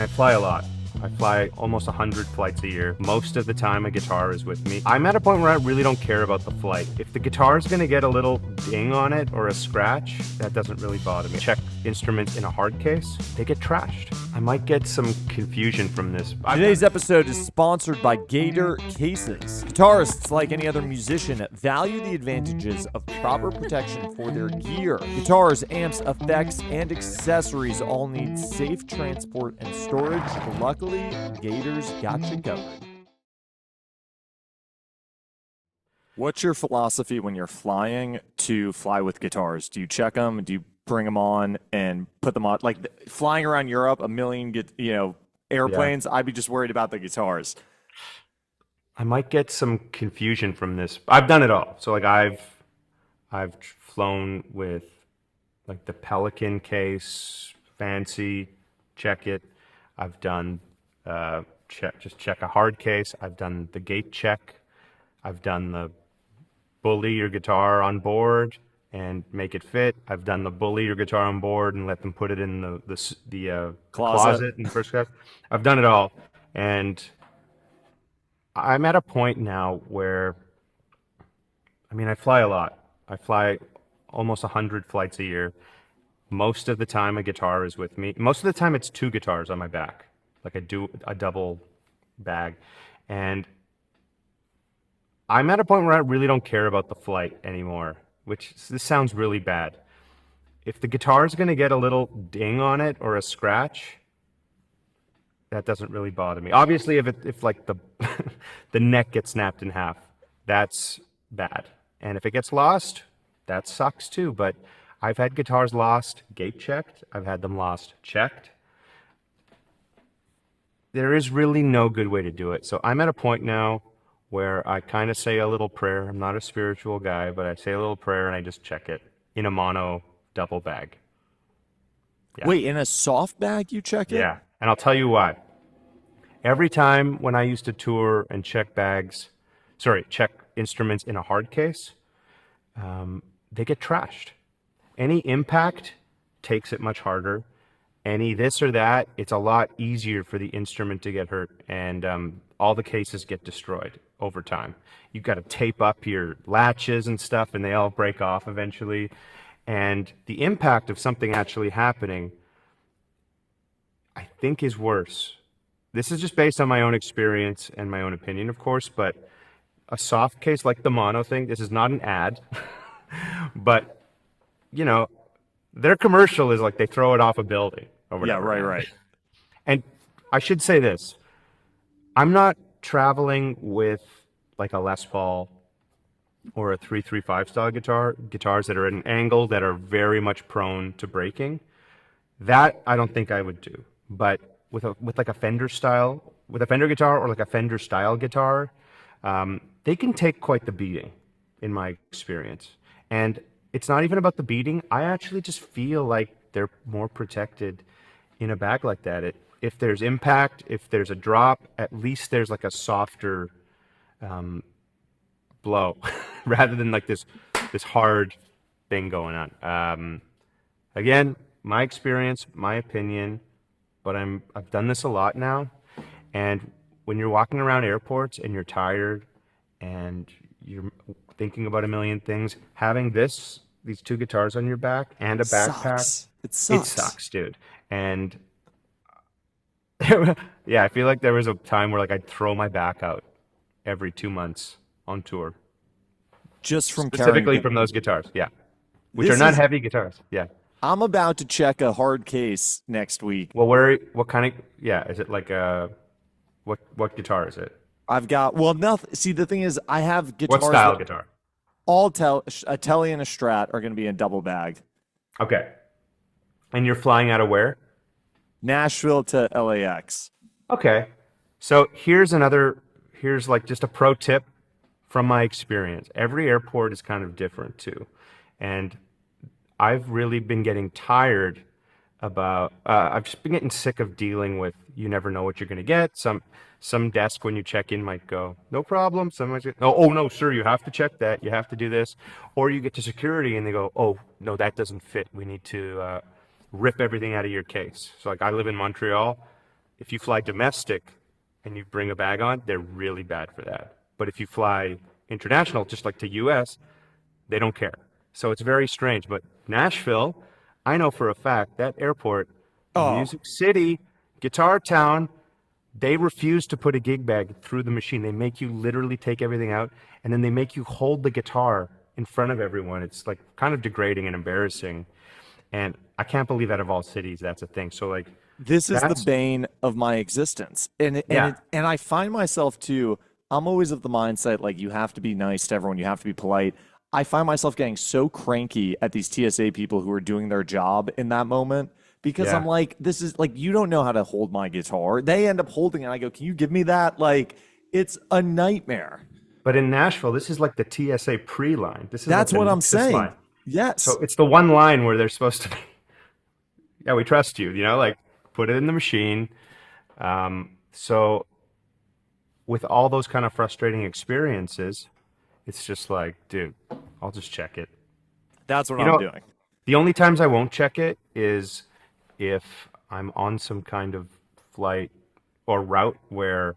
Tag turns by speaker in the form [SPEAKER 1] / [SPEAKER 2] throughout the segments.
[SPEAKER 1] I fly a lot. I fly almost 100 flights a year. Most of the time a guitar is with me. I'm at a point where I really don't care about the flight. If the guitar is gonna get a little ding on it or a scratch, that doesn't really bother me. Check instruments in a hard case, they get trashed. I might get some confusion from this.
[SPEAKER 2] Today's episode is sponsored by Gator Cases. Guitarists, like any other musician, value the advantages of proper protection for their gear. Guitars, amps, effects, and accessories all need safe transport and storage. Luckily, Gator's got you covered. What's your philosophy when you're flying to fly with guitars? Do you check them? Do you bring them on and put them on? Like flying around Europe, a million airplanes, yeah. I'd be just worried about the guitars.
[SPEAKER 1] I might get some confusion from this. I've done it all. So like I've flown with like the Pelican case, fancy, check it. I've done check a hard case. I've done the gate check. I've done the bully your guitar on board and make it fit. I've done the bully your guitar on board and let them put it in the closet in the first class. I've done it all, and I'm at a point now where, I mean, I fly a lot. I fly almost 100 flights a year. Most of the time a guitar is with me. Most of the time it's two guitars on my back. Like I do a double bag. And I'm at a point where I really don't care about the flight anymore, which this sounds really bad. If the guitar is going to get a little ding on it or a scratch, that doesn't really bother me. Obviously, if like the the neck gets snapped in half, that's bad. And if it gets lost, that sucks too. But I've had guitars lost, gate checked. I've had them lost, checked. There is really no good way to do it. So I'm at a point now where I kind of say a little prayer. I'm not a spiritual guy, but I say a little prayer and I just check it in a mono double bag.
[SPEAKER 2] Yeah. Wait, in a soft bag you check it?
[SPEAKER 1] Yeah, and I'll tell you why. Every time when I used to tour and check instruments in a hard case, they get trashed. Any impact takes it much harder. Any this or that, it's a lot easier for the instrument to get hurt, and all the cases get destroyed over time. You've got to tape up your latches and stuff, and they all break off eventually. And the impact of something actually happening, I think, is worse. This is just based on my own experience and my own opinion, of course, but a soft case like the mono thing, this is not an ad, but, you know, their commercial is like they throw it off a building or whatever.
[SPEAKER 2] Yeah, right.
[SPEAKER 1] And I should say this. I'm not traveling with like a Les Paul or a 335 style guitars that are at an angle that are very much prone to breaking. That I don't think I would do. But with like a Fender guitar or like a Fender style guitar, they can take quite the beating in my experience. And it's not even about the beating. I actually just feel like they're more protected in a bag like that. If there's impact, if there's a drop, at least there's like a softer blow rather than like this hard thing going on. Again, my experience, my opinion, but I've done this a lot now. And when you're walking around airports and you're tired and you're thinking about a million things, having these two guitars on your back and a backpack,
[SPEAKER 2] it sucks.
[SPEAKER 1] It sucks, dude. And yeah, I feel like there was a time where like I'd throw my back out every 2 months on tour,
[SPEAKER 2] just from
[SPEAKER 1] specifically from those guitars. Yeah, which are not heavy guitars. Yeah,
[SPEAKER 2] I'm about to check a hard case next week.
[SPEAKER 1] Well, what kind of is it like what guitar is it?
[SPEAKER 2] I've got nothing. See, the thing is, I have guitars.
[SPEAKER 1] What style guitar?
[SPEAKER 2] All a Telly and a Strat are going to be in double bag.
[SPEAKER 1] Okay. And you're flying out of where?
[SPEAKER 2] Nashville to LAX.
[SPEAKER 1] Okay. So here's like just a pro tip from my experience. Every airport is kind of different too. And I've really been getting tired about, I've just been getting sick of dealing with, you never know what you're going to get. Some desk when you check in might go, no problem. Some might say, oh no, sir, you have to check that. You have to do this. Or you get to security and they go, oh, no, that doesn't fit. We need to rip everything out of your case. So like I live in Montreal. If you fly domestic and you bring a bag on, they're really bad for that. But if you fly international, just like to US, they don't care. So it's very strange. But Nashville, I know for a fact that airport,
[SPEAKER 2] Oh,
[SPEAKER 1] Music City, Guitar Town, they refuse to put a gig bag through the machine. They make you literally take everything out, and then they make you hold the guitar in front of everyone. It's like kind of degrading and embarrassing. And I can't believe out of all cities that's a thing. So like
[SPEAKER 2] this is the
[SPEAKER 1] that's
[SPEAKER 2] bane of my existence.
[SPEAKER 1] yeah.
[SPEAKER 2] And I find myself too, I'm always of the mindset like you have to be nice to everyone, you have to be polite. I find myself getting so cranky at these TSA people who are doing their job in that moment because I'm
[SPEAKER 1] Yeah.
[SPEAKER 2] like, this is like, you don't know how to hold my guitar. They end up holding it. I go, can you give me that? Like, it's a nightmare.
[SPEAKER 1] But in Nashville, this is like the TSA pre-line. This is like
[SPEAKER 2] That's
[SPEAKER 1] the
[SPEAKER 2] what I'm
[SPEAKER 1] Nexus line.
[SPEAKER 2] saying. Yes.
[SPEAKER 1] So it's the one line where they're supposed to be, yeah, we trust you, like put it in the machine. So with all those kind of frustrating experiences, it's just like, dude, I'll just check it.
[SPEAKER 2] That's what
[SPEAKER 1] You
[SPEAKER 2] I'm
[SPEAKER 1] know,
[SPEAKER 2] doing.
[SPEAKER 1] the only times I won't check it is if I'm on some kind of flight or route where,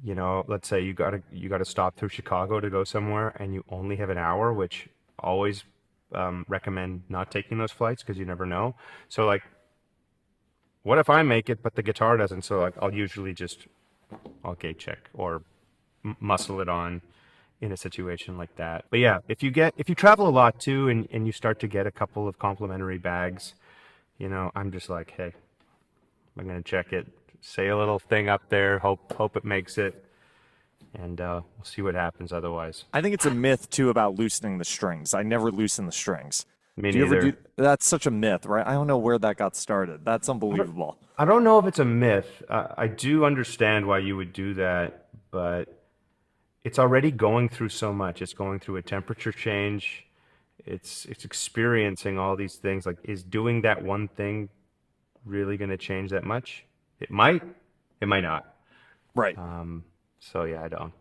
[SPEAKER 1] let's say you gotta stop through Chicago to go somewhere and you only have an hour, which always recommend not taking those flights because you never know. So like, what if I make it but the guitar doesn't? So like, I'll gate check or muscle it on in a situation like that. But yeah, if you travel a lot too and you start to get a couple of complimentary bags, I'm just like, hey, I'm gonna check it, say a little thing up there, hope it makes it, and we'll see what happens otherwise.
[SPEAKER 2] I think it's a myth too about loosening the strings. I never loosen the strings.
[SPEAKER 1] Me
[SPEAKER 2] Do you ever do?
[SPEAKER 1] neither.
[SPEAKER 2] That's such a myth, right? I don't know where that got started. That's unbelievable.
[SPEAKER 1] I don't know if it's a myth. I do understand why you would do that, but it's already going through so much. It's going through a temperature change. It's experiencing all these things. Like, is doing that one thing really going to change that much? It might. It might not.
[SPEAKER 2] Right.
[SPEAKER 1] So yeah, I don't.